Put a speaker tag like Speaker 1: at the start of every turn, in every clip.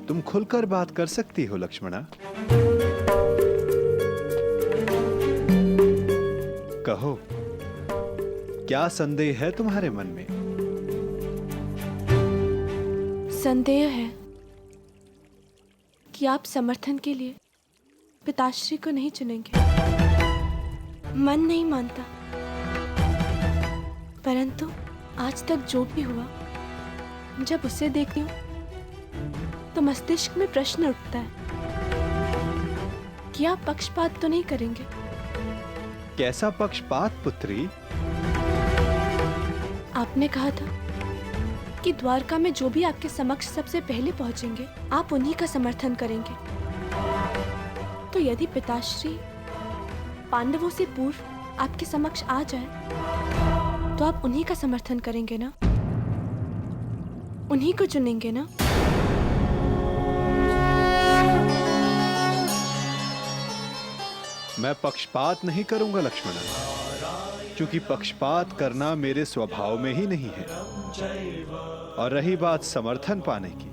Speaker 1: तुम खुलकर बात कर सकती हो लक्ष्मणा। कहो, क्या संदेह है तुम्हारे मन में?
Speaker 2: संदेह है कि आप समर्थन के लिए पिताश्री को नहीं चुनेंगे। मन नहीं मानता, परंतु आज तक जो भी हुआ, जब उसे देखती हूँ तो मस्तिष्क में प्रश्न उठता है कि आप पक्षपात तो नहीं करेंगे।
Speaker 1: कैसा पक्षपात पुत्री?
Speaker 2: आपने कहा था कि द्वारका में जो भी आपके समक्ष सबसे पहले पहुंचेंगे, आप उन्हीं का समर्थन करेंगे। तो यदि पिताश्री पांडवों से पूर्व आपके समक्ष आ जाए, तो आप उन्हीं का समर्थन करेंगे ना? उन्हीं को चुनेंगे ना?
Speaker 1: मैं पक्षपात नहीं करूंगा लक्ष्मणा, क्योंकि पक्षपात करना मेरे स्वभाव में ही नहीं है। और रही बात समर्थन पाने की,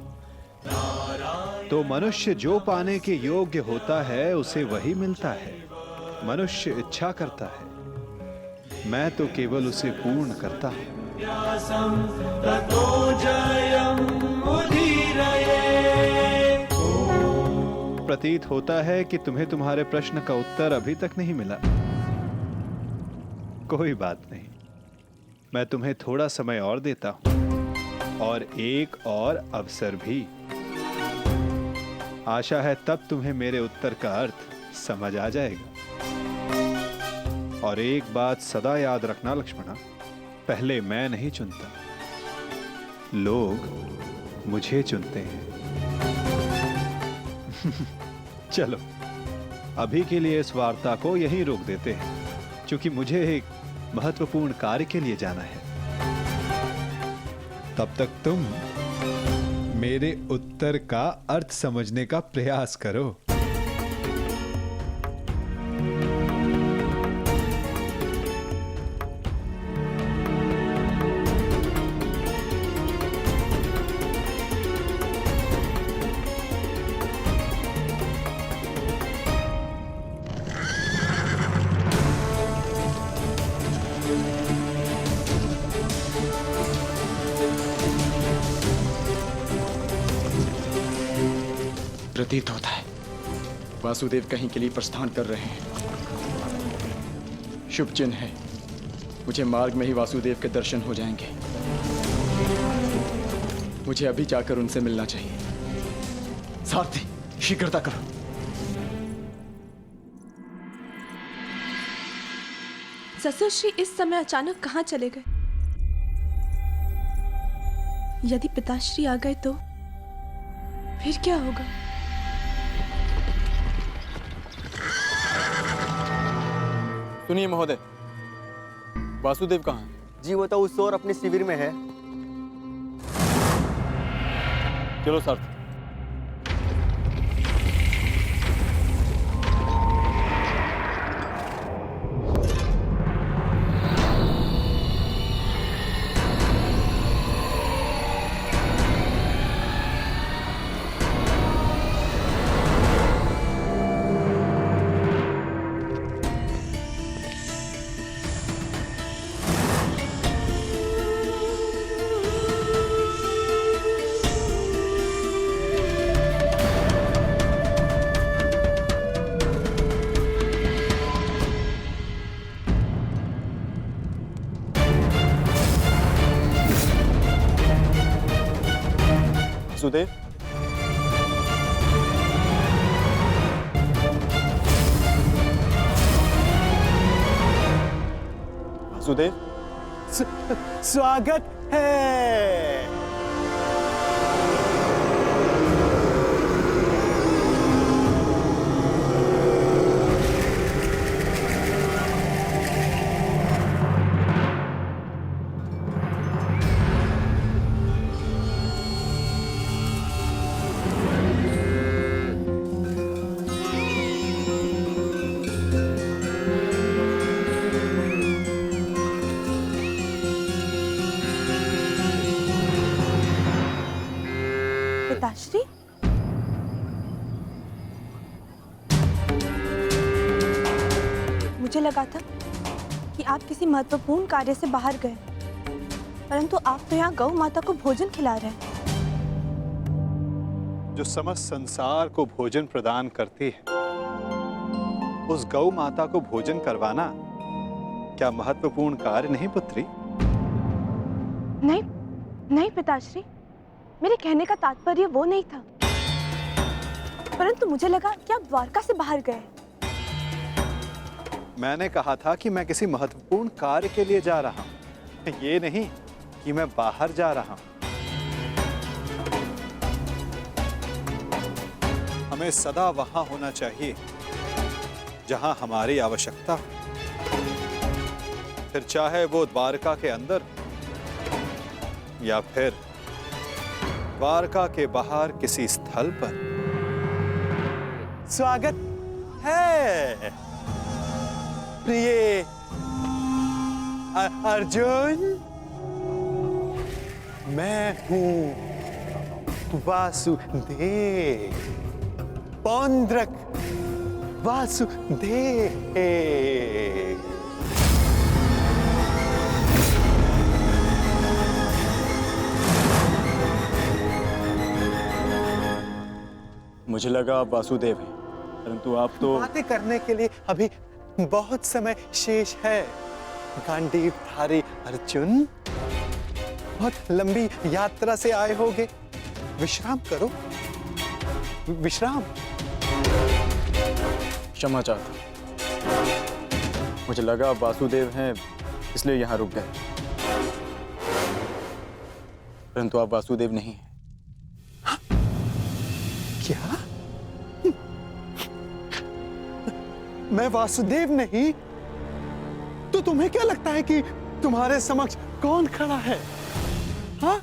Speaker 1: तो मनुष्य जो पाने के योग्य होता है उसे वही मिलता है। मनुष्य इच्छा करता है, मैं तो केवल उसे पूर्ण करता हूं। प्रतीत होता है कि तुम्हें तुम्हारे प्रश्न का उत्तर अभी तक नहीं मिला। कोई बात नहीं, मैं तुम्हें थोड़ा समय और देता हूं, और एक और अवसर भी। आशा है तब तुम्हें मेरे उत्तर का अर्थ समझ आ जाएगा। और एक बात सदा याद रखना लक्ष्मणा, पहले मैं नहीं चुनता, लोग मुझे चुनते हैं। चलो, अभी के लिए इस वार्ता को यहीं रोक देते हैं, क्योंकि मुझे एक महत्वपूर्ण कार्य के लिए जाना है। तब तक तुम मेरे उत्तर का अर्थ समझने का प्रयास करो।
Speaker 3: प्रतीत होता है वासुदेव कहीं के लिए प्रस्थान कर रहे हैं। शुभ चिन्ह है, मुझे मार्ग में ही वासुदेव के दर्शन हो जाएंगे। मुझे अभी जाकर उनसे मिलना चाहिए। सारथी, शीघ्रता करो।
Speaker 2: ससुरश्री इस समय अचानक कहाँ चले गए? यदि पिताश्री आ गए तो फिर क्या होगा?
Speaker 4: सुनिए महोदय, वासुदेव कहाँ है?
Speaker 5: जी वो तो उस ओर अपने शिविर में है।
Speaker 4: चलो सारथी। वासुदेव, वासुदेव,
Speaker 5: स्वागत है।
Speaker 2: पिताश्री, मुझे लगा था कि आप किसी महत्वपूर्ण कार्य से बाहर गए, परंतु आप तो यहाँ गौ माता को भोजन खिला रहे हैं।
Speaker 1: जो समस्त संसार को भोजन प्रदान करती है, उस गौ माता को भोजन करवाना क्या महत्वपूर्ण कार्य नहीं पुत्री?
Speaker 2: नहीं नहीं पिताश्री, मेरे कहने का तात्पर्य वो नहीं था, परंतु मुझे लगा कि आप द्वारका से बाहर गए।
Speaker 1: मैंने कहा था कि मैं किसी महत्वपूर्ण कार्य के लिए जा रहा हूं, ये नहीं कि मैं बाहर जा रहा हूं। हमें सदा वहां होना चाहिए जहां हमारी आवश्यकता हो, फिर चाहे वो द्वारका के अंदर या फिर द्वारका के बाहर किसी स्थल पर।
Speaker 5: स्वागत है प्रिय अर्जुन। मैं हूं वासुदेव, पौंड्रक वासुदेव।
Speaker 4: मुझे लगा आप वासुदेव हैं, परंतु आप तो
Speaker 5: बातें करने के लिए अभी बहुत समय शेष है। गांडीवधारी अर्जुन, बहुत लंबी यात्रा से आए होगे, विश्राम करो, विश्राम।
Speaker 4: क्षमा चाहता हूं। मुझे लगा आप वासुदेव हैं, इसलिए यहां रुक गए, परंतु आप वासुदेव नहीं हैं।
Speaker 5: क्या? मैं वासुदेव नहीं? तो तुम्हें क्या लगता है कि तुम्हारे समक्ष कौन खड़ा है? हाँ?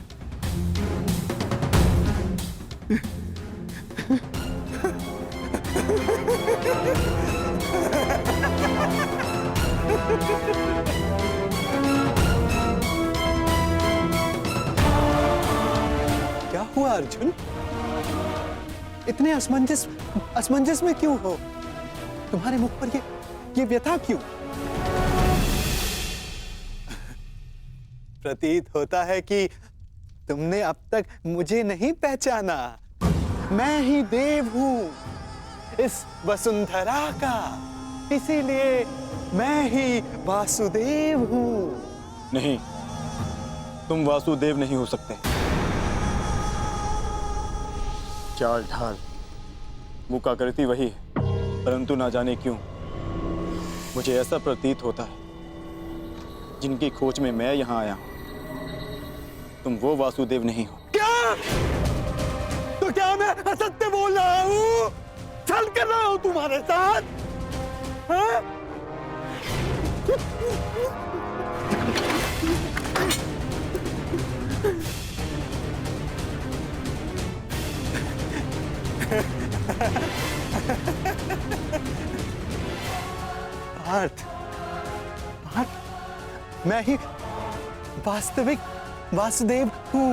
Speaker 5: क्या हुआ अर्जुन? इतने असमंजस में क्यों हो? तुम्हारे मुख पर ये व्यथा क्यों? प्रतीत होता है कि तुमने अब तक मुझे नहीं पहचाना। मैं ही देव हूं इस वसुंधरा का, इसीलिए मैं ही वासुदेव हूं।
Speaker 4: नहीं, तुम वासुदेव नहीं हो सकते। चाल ढाल मुका करती वही है, परंतु ना जाने क्यों मुझे ऐसा प्रतीत होता है जिनकी खोज में मैं यहां आया हूं, तुम वो वासुदेव नहीं हो।
Speaker 5: क्या? तो क्या मैं असत्य बोल रहा हूं? छल कर रहा हूं तुम्हारे साथ? हाँ? पार्थ, मैं ही वास्तविक वासुदेव हूं,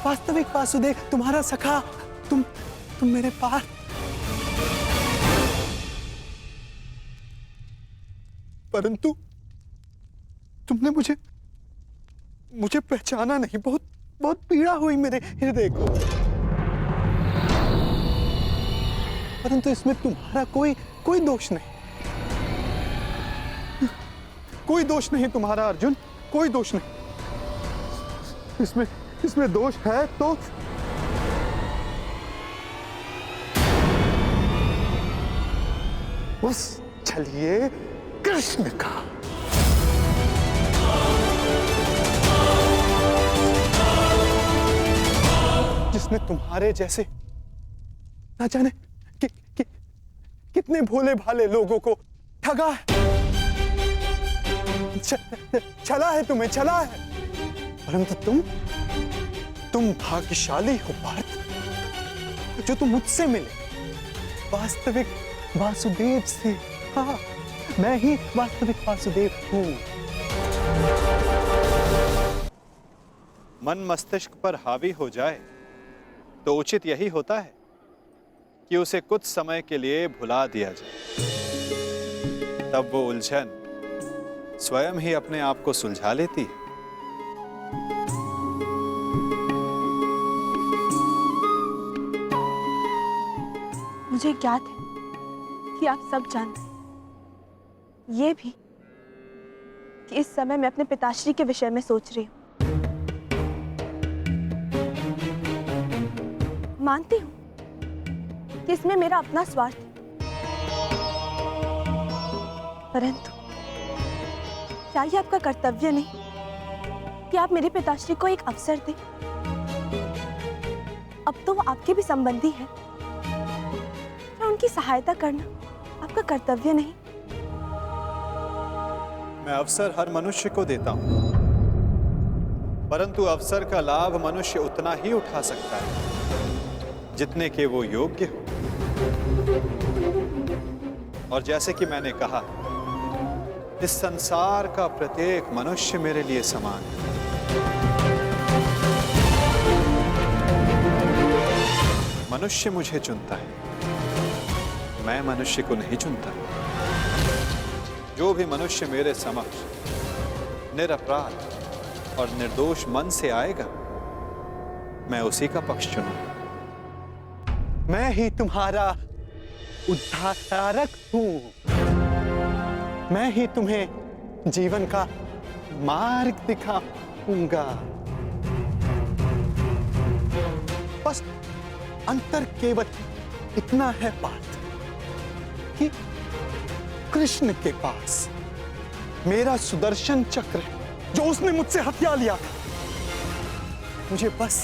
Speaker 5: वास्तविक वासुदेव, तुम्हारा सखा। तुम मेरे पार्थ। परंतु तुमने मुझे पहचाना नहीं। बहुत पीड़ा हुई मेरे हृदय को। परंतु इसमें तुम्हारा कोई दोष नहीं। कोई दोष नहीं तुम्हारा अर्जुन, कोई दोष नहीं। इसमें दोष है तो उस छलिए कृष्ण का। जिसने तुम्हारे जैसे ना जाने कितने भोले भाले लोगों को ठगा है, छला है, तुम्हें छला है। परंतु तुम भाग्यशाली हो पार्थ, जो तुम मुझसे मिले, वास्तविक वासुदेव से। हाँ, मैं ही वास्तविक वासुदेव हूं।
Speaker 1: मन मस्तिष्क पर हावी हो जाए तो उचित यही होता है कि उसे कुछ समय के लिए भुला दिया जाए। तब वो उलझन स्वयं ही अपने आप को सुलझा लेती है।
Speaker 2: मुझे ज्ञात है कि आप सब जानते हैं, ये भी कि इस समय मैं अपने पिताश्री के विषय में सोच रही हूँ। मानती हूँ कि इसमें मेरा अपना स्वार्थ है, परंतु क्या ये आपका कर्तव्य नहीं कि आप मेरे पिताश्री को एक अवसर दें? अब तो वो आपके भी संबंधी है, क्या उनकी सहायता करना आपका कर्तव्य नहीं?
Speaker 1: मैं अवसर हर मनुष्य को देता हूं, परंतु अवसर का लाभ मनुष्य उतना ही उठा सकता है जितने के वो योग्य हो। और जैसे कि मैंने कहा, इस संसार का प्रत्येक मनुष्य मेरे लिए समान है। मनुष्य मुझे चुनता है, मैं मनुष्य को नहीं चुनता। जो भी मनुष्य मेरे समक्ष निरपराध और निर्दोष मन से आएगा, मैं उसी का पक्ष चुनूंगा।
Speaker 5: मैं ही तुम्हारा उद्धारक हूं। मैं ही तुम्हें जीवन का मार्ग दिखाऊंगा। बस अंतर केवल इतना है बात कि कृष्ण के पास मेरा सुदर्शन चक्र है, जो उसने मुझसे हथिया लिया था। मुझे बस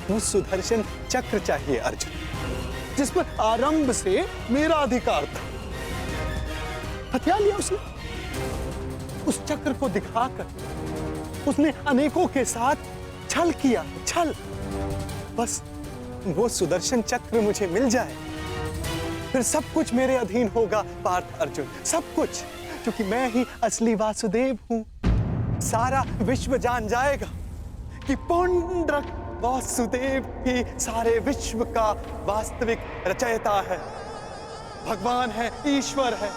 Speaker 5: वो सुदर्शन चक्र चाहिए अर्जुन, जिस पर आरंभ से मेरा अधिकार था। हथिया लिया उसने। उस चक्र को दिखाकर उसने अनेकों के साथ छल किया, छल। बस वो सुदर्शन चक्र मुझे मिल जाए, फिर सब कुछ मेरे अधीन होगा पार्थ अर्जुन, सब कुछ, क्योंकि मैं ही असली वासुदेव हूं। सारा विश्व जान जाएगा कि पुंडरक वासुदेव ही सारे विश्व का वास्तविक रचयिता है, भगवान है, ईश्वर है।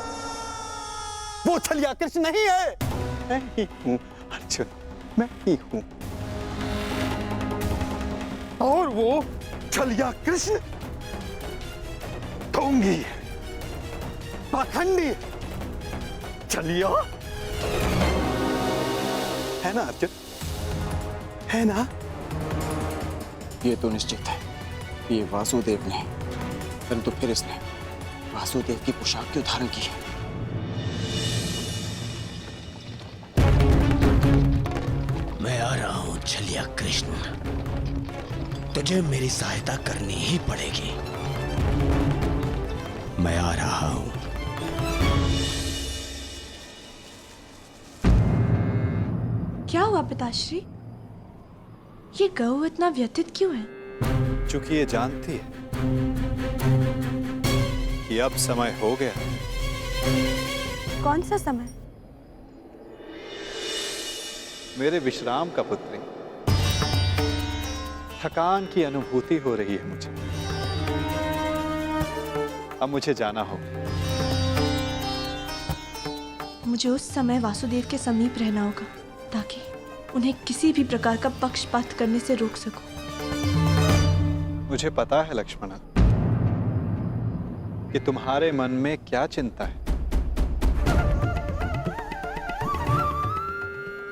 Speaker 5: वो छलिया कृष्ण नहीं है, मैं ही हूं अर्जुन, मैं ही हूं। और वो छलिया कृष्ण ढोंगी है, पाखंडी है, छलिया है ना अर्जुन, है ना?
Speaker 3: ये तो निश्चित है, ये वासुदेव ने, परंतु फिर इसने वासुदेव की पोशाक क्यों धारण की है?
Speaker 6: मैं आ रहा हूं छलिया कृष्ण, तुझे मेरी सहायता करनी ही पड़ेगी। मैं आ रहा हूं।
Speaker 2: क्या हुआ पिताश्री? ये गऊ इतना व्यथित क्यों है?
Speaker 1: चूंकि ये जानती है कि अब समय हो गया।
Speaker 2: कौन सा समय?
Speaker 1: मेरे विश्राम का पुत्री, थकान की अनुभूति हो रही है मुझे। अब मुझे जाना होगा।
Speaker 2: मुझे उस समय वासुदेव के समीप रहना होगा, ताकि उन्हें किसी भी प्रकार का पक्षपात करने से रोक सकूं।
Speaker 1: मुझे पता है लक्ष्मणा कि तुम्हारे मन में क्या चिंता है,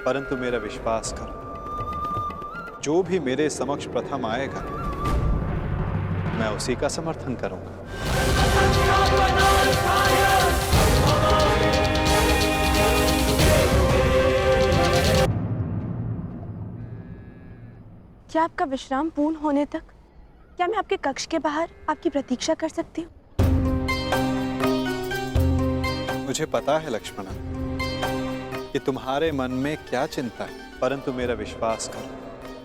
Speaker 1: परंतु मेरा विश्वास करो, जो भी मेरे समक्ष प्रथम आएगा, मैं उसी का समर्थन करूंगा।
Speaker 2: क्या आपका विश्राम पूर्ण होने तक क्या मैं आपके कक्ष के बाहर आपकी प्रतीक्षा कर सकती हूँ?
Speaker 1: मुझे पता है लक्ष्मणा कि तुम्हारे मन में क्या चिंता है, परंतु मेरा विश्वास करो,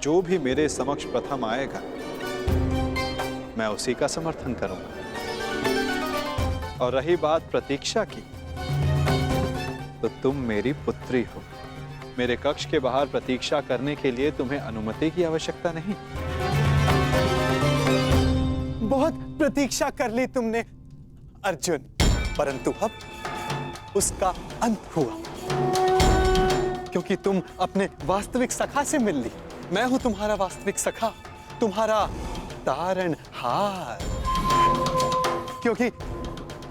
Speaker 1: जो भी मेरे समक्ष प्रथम आएगा, मैं उसी का समर्थन करूंगा। और रही बात प्रतीक्षा की, तो तुम मेरी पुत्री हो। मेरे कक्ष के बाहर प्रतीक्षा करने के लिए तुम्हें अनुमति की आवश्यकता नहीं।
Speaker 5: बहुत प्रतीक्षा कर ली तुमने अर्जुन, परंतु अब उसका अंत हुआ, क्योंकि तुम अपने वास्तविक सखा से मिल ली। मैं हूं तुम्हारा वास्तविक सखा, तुम्हारा तारणहार, क्योंकि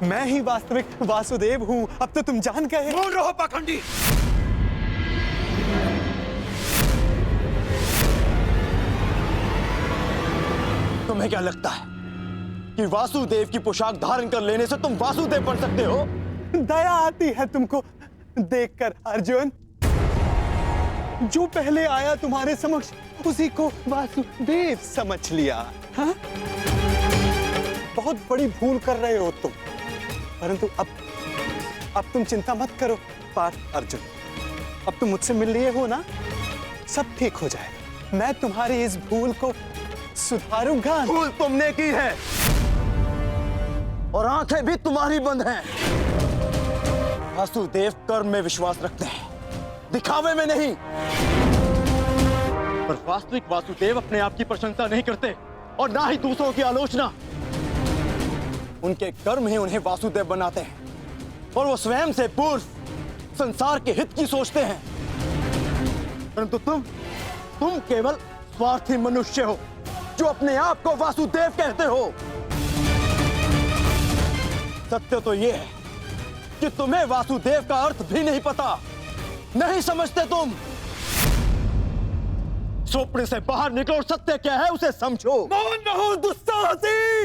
Speaker 5: मैं ही वास्तविक वासुदेव हूं। अब तो तुम जान गए।
Speaker 6: बोल रहो पाखंडी।
Speaker 4: तुम्हें क्या लगता है कि वासुदेव की पोशाक धारण कर लेने से तुम वासुदेव बन सकते हो?
Speaker 5: दया आती है तुमको देखकर अर्जुन। जो पहले आया तुम्हारे समक्ष उसी को वासुदेव समझ लिया। हाँ? बहुत बड़ी भूल कर रहे हो तुम, परंतु अब तुम चिंता मत करो पार्थ अर्जुन। अब तुम मुझसे मिल लिए हो ना, सब ठीक हो जाएगा। मैं तुम्हारी इस भूल को सुधारूंगा।
Speaker 4: भूल तुमने की है और आंखें भी तुम्हारी बंद हैं। वासुदेव कर्म में विश्वास रखते हैं, दिखावे में नहीं। पर वास्तविक वासुदेव अपने आप की प्रशंसा नहीं करते और ना ही दूसरों की आलोचना। उनके कर्म ही उन्हें वासुदेव बनाते हैं और वो स्वयं से पूर्व संसार के हित की सोचते हैं। परंतु तुम केवल स्वार्थी मनुष्य हो जो अपने आप को वासुदेव कहते हो। सत्य तो यह है कि तुम्हें वासुदेव का अर्थ भी नहीं पता, नहीं समझते तुम। स्वप्न से बाहर निकलो, सत्य क्या है उसे समझो।
Speaker 5: मौन रहो दुस्साहसी!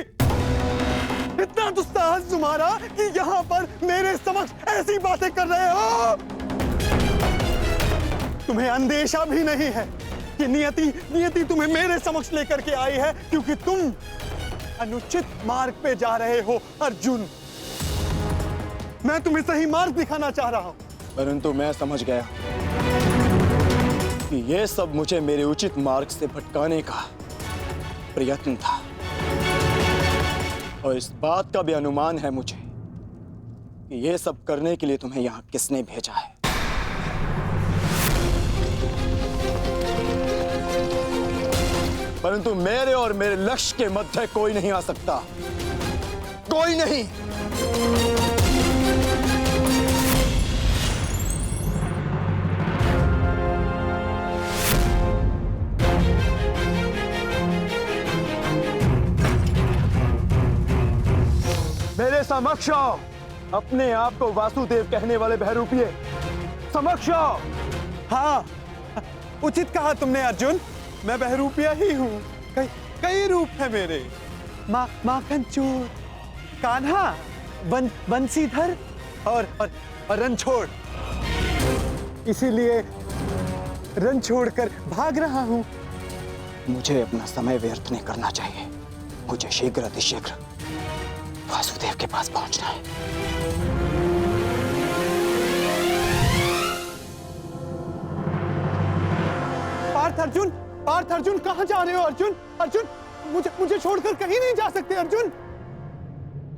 Speaker 5: इतना दुस्साहस तुम्हारा कि यहाँ पर मेरे समक्ष ऐसी बातें कर रहे हो। तुम्हें अंदेशा भी नहीं है कि नियति तुम्हें मेरे समक्ष लेकर के आई है, क्योंकि तुम अनुचित मार्ग पे जा रहे हो अर्जुन। मैं तुम्हें सही मार्ग दिखाना चाह रहा हूं।
Speaker 4: परंतु मैं समझ गया कि यह सब मुझे मेरे उचित मार्ग से भटकाने का प्रयत्न था, और इस बात का भी अनुमान है मुझे कि यह सब करने के लिए तुम्हें यहां किसने भेजा है। परंतु मेरे और मेरे लक्ष्य के मध्य कोई नहीं आ सकता, कोई नहीं। मेरे समक्ष आओ, अपने आप को वासुदेव कहने वाले बहरूपिये, समक्ष आओ।
Speaker 5: हाँ, उचित कहा तुमने अर्जुन। मैं बहरूपिया ही हूँ। कई रूप है मेरे। माखन चोर, कान्हा, बंसीधर और रणछोड़। इसीलिए रन छोड़कर भाग रहा हूँ।
Speaker 3: मुझे अपना समय व्यर्थ नहीं करना चाहिए। मुझे शीघ्र अतिशीघ्र वासुदेव के पास पहुंचना है।
Speaker 5: पार्थ अर्जुन, कहां जा रहे हो अर्जुन? अर्जुन, मुझे छोड़कर कहीं नहीं जा सकते अर्जुन।